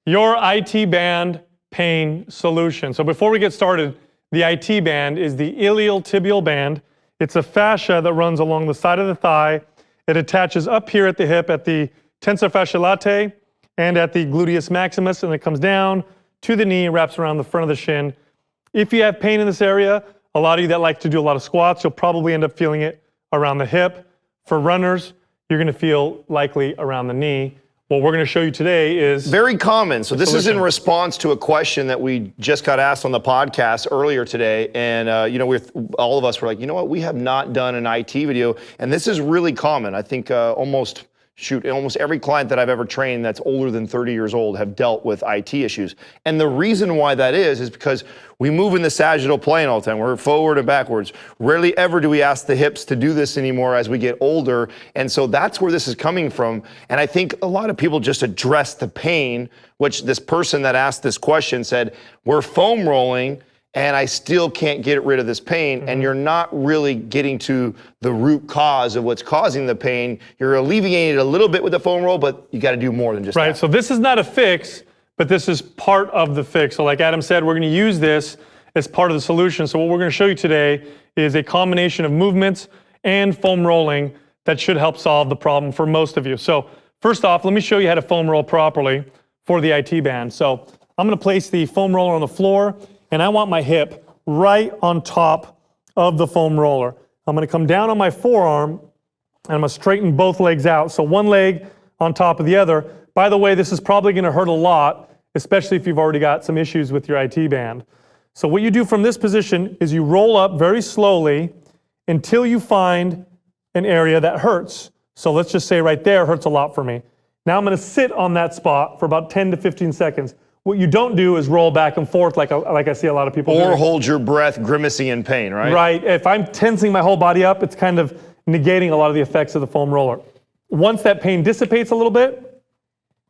your IT band pain solution. So before we get started, the IT band is the iliotibial band. It's a fascia that runs along the side of the thigh. It attaches up here at the hip at the tensor fasciae latae and at the gluteus maximus, and it comes down to the knee and wraps around the front of the shin. If you have pain in this area, a lot of you that like to do a lot of squats, you'll probably end up feeling it around the hip. For runners, you're going to feel likely around the knee. What we're going to show you today is very common. So this solution. is in response to a question that we just got asked on the podcast earlier today. And, all of us were like, you know what, we have not done an IT video. And this is really common. I think almost every client that I've ever trained that's older than 30 years old have dealt with IT issues. And the reason why that is because we move in the sagittal plane all the time. We're forward and backwards. Rarely ever do we ask the hips to do this anymore as we get older. And so that's where this is coming from. And I think a lot of people just address the pain, which this person that asked this question said, we're foam rolling and I still can't get rid of this pain. And you're not really getting to the root cause of what's causing the pain. You're alleviating it a little bit with the foam roll, but you got to do more than just that. Right, so this is not a fix, but this is part of the fix. So like Adam said, we're going to use this as part of the solution. So what we're going to show you today is a combination of movements and foam rolling that should help solve the problem for most of you. So first off, let me show you how to foam roll properly for the IT band. So I'm going to place the foam roller on the floor, and I want my hip right on top of the foam roller. I'm going to come down on my forearm, and I'm going to straighten both legs out. So one leg on top of the other. By the way, this is probably going to hurt a lot, especially if you've already got some issues with your IT band. So what you do from this position is you roll up very slowly until you find an area that hurts. So let's just say right there hurts a lot for me. Now I'm going to sit on that spot for about 10 to 15 seconds. What you don't do is roll back and forth like I see a lot of people do. Or hold your breath, grimacing in pain, right? Right. If I'm tensing my whole body up, it's kind of negating a lot of the effects of the foam roller. Once that pain dissipates a little bit,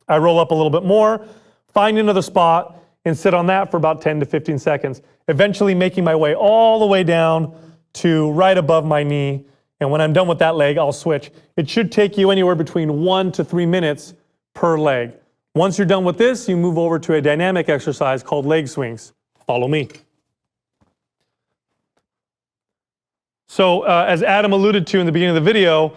I roll up a little bit more, find another spot, and sit on that for about 10 to 15 seconds, eventually making my way all the way down to right above my knee. And when I'm done with that leg, I'll switch. It should take you anywhere between 1 to 3 minutes per leg. Once you're done with this, you move over to a dynamic exercise called leg swings. Follow me. So as Adam alluded to in the beginning of the video,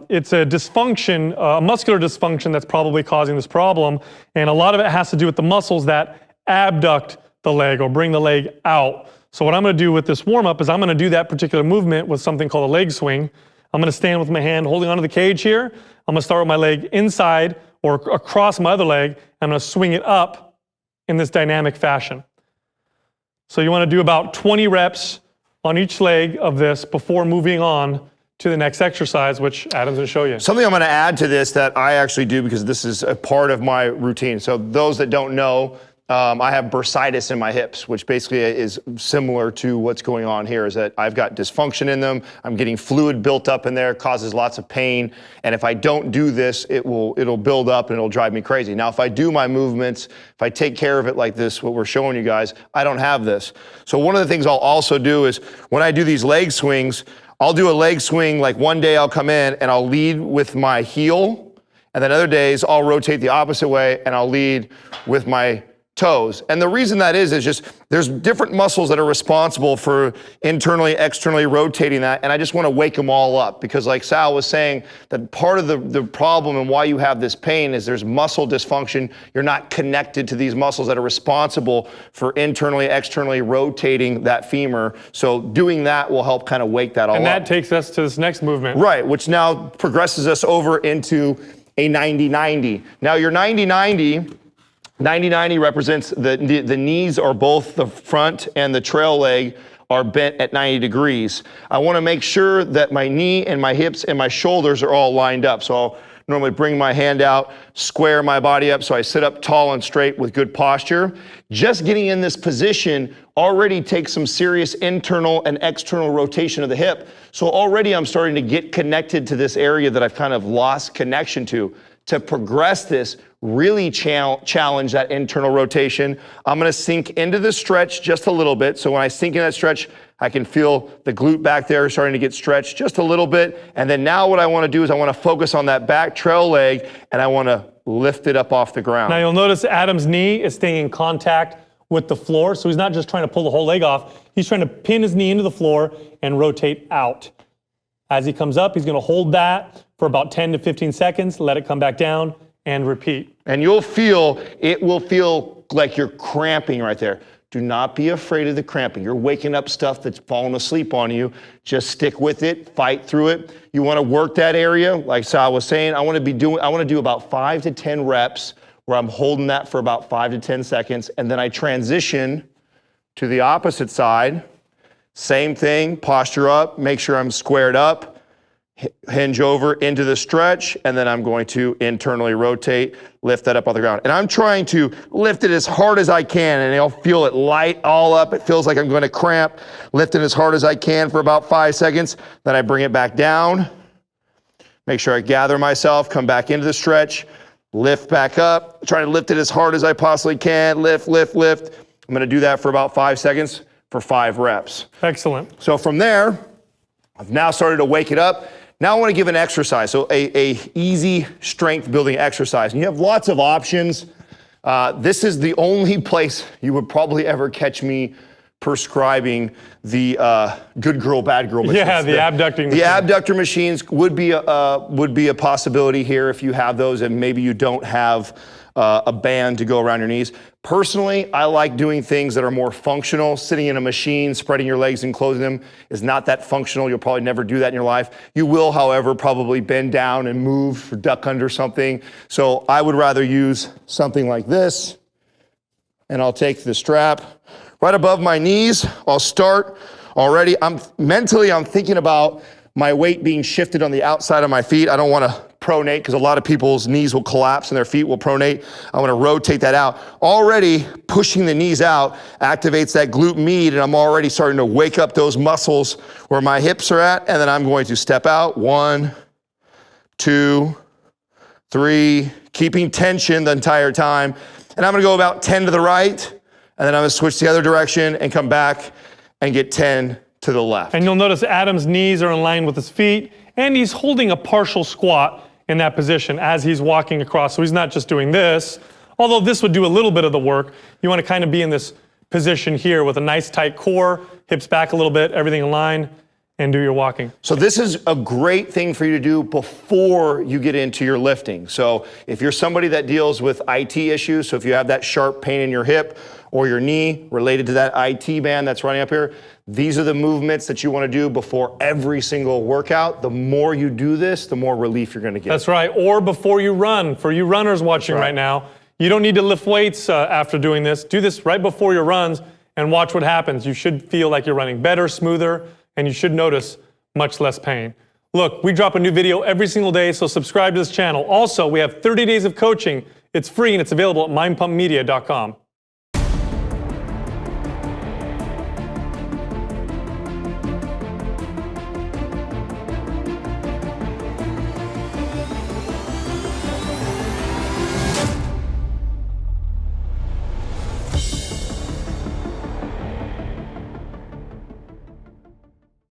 it's a dysfunction, a muscular dysfunction that's probably causing this problem. And a lot of it has to do with the muscles that abduct the leg or bring the leg out. So what I'm going to do with this warm-up is I'm going to do that particular movement with something called a leg swing. I'm going to stand with my hand holding onto the cage here. I'm going to start with my leg inside or across my other leg. I'm going to swing it up in this dynamic fashion. So you want to do about 20 reps on each leg of this before moving on to the next exercise, which Adam's going to show you. Something I'm going to add to this that I actually do because this is a part of my routine. So those that don't know, I have bursitis in my hips, which basically is similar to what's going on here, is that I've got dysfunction in them. I'm getting fluid built up in there, causes lots of pain. And if I don't do this, it'll build up and it'll drive me crazy. Now, if I do my movements, if I take care of it like this, what we're showing you guys, I don't have this. So one of the things I'll also do is when I do these leg swings, I'll do a leg swing, like one day I'll come in and I'll lead with my heel. And then other days I'll rotate the opposite way and I'll lead with my toes. And the reason that is just there's different muscles that are responsible for internally, externally rotating that. And I just want to wake them all up because like Sal was saying, that part of the problem and why you have this pain is there's muscle dysfunction. You're not connected to these muscles that are responsible for internally, externally rotating that femur. So doing that will help kind of wake that all up. And that takes us to this next movement. Right, which now progresses us over into a 90-90. Now your 90-90, 90-90 represents the knees are both the front and the trail leg are bent at 90 degrees. I want to make sure that my knee and my hips and my shoulders are all lined up. So I'll normally bring my hand out, square my body up so I sit up tall and straight with good posture. Just getting in this position already takes some serious internal and external rotation of the hip. So already I'm starting to get connected to this area that I've kind of lost connection to. To progress this, really challenge that internal rotation. I'm going to sink into the stretch just a little bit. So when I sink in that stretch, I can feel the glute back there starting to get stretched just a little bit. And then now what I want to do is I want to focus on that back trail leg and I want to lift it up off the ground. Now you'll notice Adam's knee is staying in contact with the floor, so he's not just trying to pull the whole leg off, he's trying to pin his knee into the floor and rotate out. As he comes up, he's going to hold that for about 10 to 15 seconds, let it come back down, and repeat. And you'll feel, it will feel like you're cramping right there. Do not be afraid of the cramping. You're waking up stuff that's fallen asleep on you. Just stick with it, fight through it. You want to work that area, like Sal was saying. I want to do about 5 to 10 reps where I'm holding that for about 5 to 10 seconds, and then I transition to the opposite side. Same thing, posture up, make sure I'm squared up, hinge over into the stretch, and then I'm going to internally rotate, lift that up on the ground. And I'm trying to lift it as hard as I can, and I'll feel it light all up. It feels like I'm going to cramp. Lift it as hard as I can for about 5 seconds. Then I bring it back down. Make sure I gather myself, come back into the stretch, lift back up. Try to lift it as hard as I possibly can. Lift, lift, lift. I'm going to do that for about 5 seconds for 5 reps. Excellent. So from there, I've now started to wake it up. Now I want to give an exercise, so a easy strength building exercise. And you have lots of options. This is the only place you would probably ever catch me prescribing the good girl, bad girl machines. Yeah, the abducting machine. The abductor machines would be a possibility here if you have those and maybe you don't have a band to go around your knees. Personally, I like doing things that are more functional. Sitting in a machine, spreading your legs and closing them is not that functional. You'll probably never do that in your life. You will, however, probably bend down and move or duck under something. So I would rather use something like this. And I'll take the strap right above my knees. I'll start already. I'm thinking about my weight being shifted on the outside of my feet. I don't want to pronate because a lot of people's knees will collapse and their feet will pronate. I want to rotate that out. Already pushing the knees out activates that glute med, and I'm already starting to wake up those muscles where my hips are at, and then I'm going to step out. 1, 2, 3, keeping tension the entire time. And I'm going to go about 10 to the right, and then I'm going to switch the other direction and come back and get 10 to the left. And you'll notice Adam's knees are in line with his feet, and he's holding a partial squat in that position as he's walking across. So he's not just doing this, although this would do a little bit of the work. You want to kind of be in this position here with a nice tight core, hips back a little bit, everything in line, and do your walking. So this is a great thing for you to do before you get into your lifting. So if you're somebody that deals with IT issues, so if you have that sharp pain in your hip or your knee related to that IT band that's running up here, these are the movements that you want to do before every single workout. The more you do this, the more relief you're going to get. That's right. Or before you run. For you runners watching right now, you don't need to lift weights after doing this. Do this right before your runs and watch what happens. You should feel like you're running better, smoother, and you should notice much less pain. Look, we drop a new video every single day, so subscribe to this channel. Also, we have 30 days of coaching. It's free and it's available at mindpumpmedia.com.